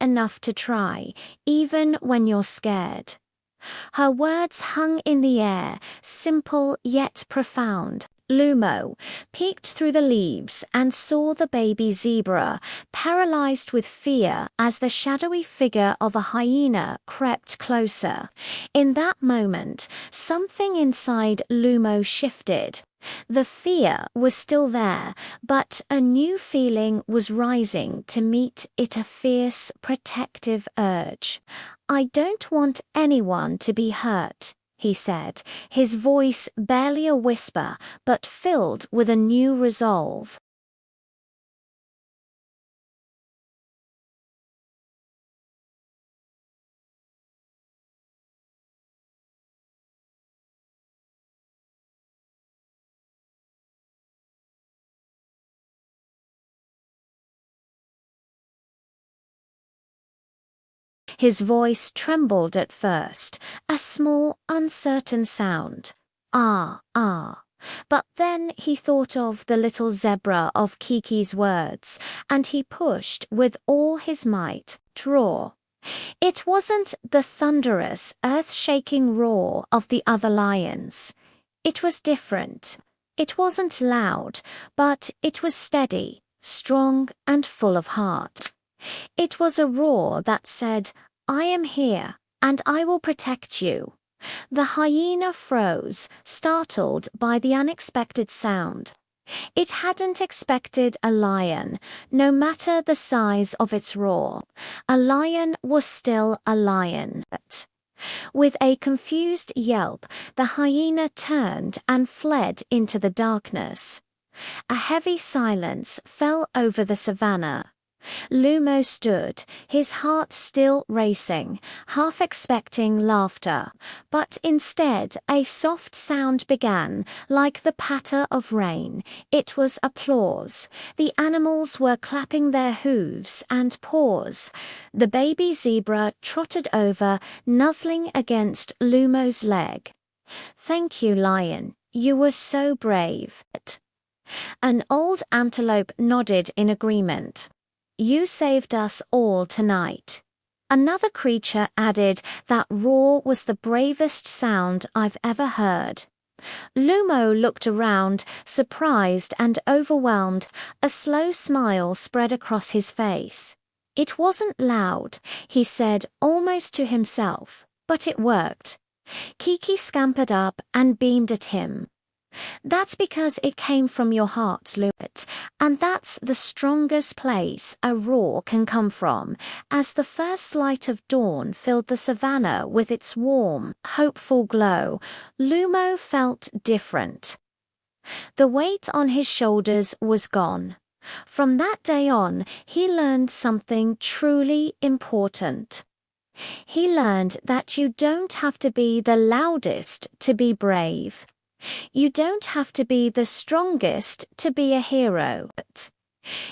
enough to try, even when you're scared." Her words hung in the air, simple yet profound. Lumo peeked through the leaves and saw the baby zebra, paralyzed with fear as the shadowy figure of a hyena crept closer. In that moment, something inside Lumo shifted. The fear was still there, but a new feeling was rising to meet it, a fierce, protective urge. "I don't want anyone to be hurt," he said, his voice barely a whisper, but filled with a new resolve. His voice trembled at first, a small, uncertain sound. "Ah, ah." But then he thought of the little zebra of Kiki's words, and he pushed with all his might. "Draw." It wasn't the thunderous, earth-shaking roar of the other lions. It was different. It wasn't loud, but it was steady, strong, and full of heart. It was a roar that said, "I am here, and I will protect you." The hyena froze, startled by the unexpected sound. It hadn't expected a lion, no matter the size of its roar. A lion was still a lion. With a confused yelp, the hyena turned and fled into the darkness. A heavy silence fell over the savannah. Lumo stood, his heart still racing, half expecting laughter, but instead a soft sound began, like the patter of rain. It was applause. The animals were clapping their hooves and paws. The baby zebra trotted over, nuzzling against Lumo's leg. "Thank you, lion. You were so brave." An old antelope nodded in agreement. "You saved us all tonight." Another creature added, "That roar was the bravest sound I've ever heard." Lumo looked around, surprised and overwhelmed. A slow smile spread across his face. "It wasn't loud," he said almost to himself, "but it worked." Kiki scampered up and beamed at him. "That's because it came from your heart, Lumo, and that's the strongest place a roar can come from." As the first light of dawn filled the savannah with its warm, hopeful glow, Lumo felt different. The weight on his shoulders was gone. From that day on, he learned something truly important. He learned that you don't have to be the loudest to be brave. You don't have to be the strongest to be a hero.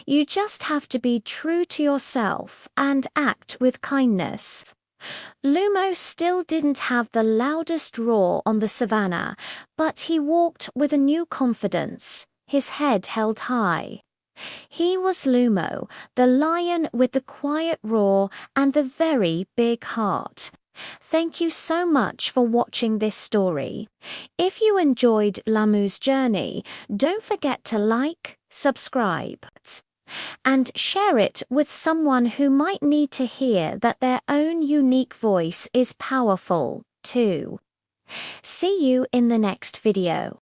You just have to be true to yourself and act with kindness. Lumo still didn't have the loudest roar on the savannah, but he walked with a new confidence, his head held high. He was Lumo, the lion with the quiet roar and the very big heart. Thank you so much for watching this story. If you enjoyed Lamu's journey, don't forget to like, subscribe, and share it with someone who might need to hear that their own unique voice is powerful, too. See you in the next video.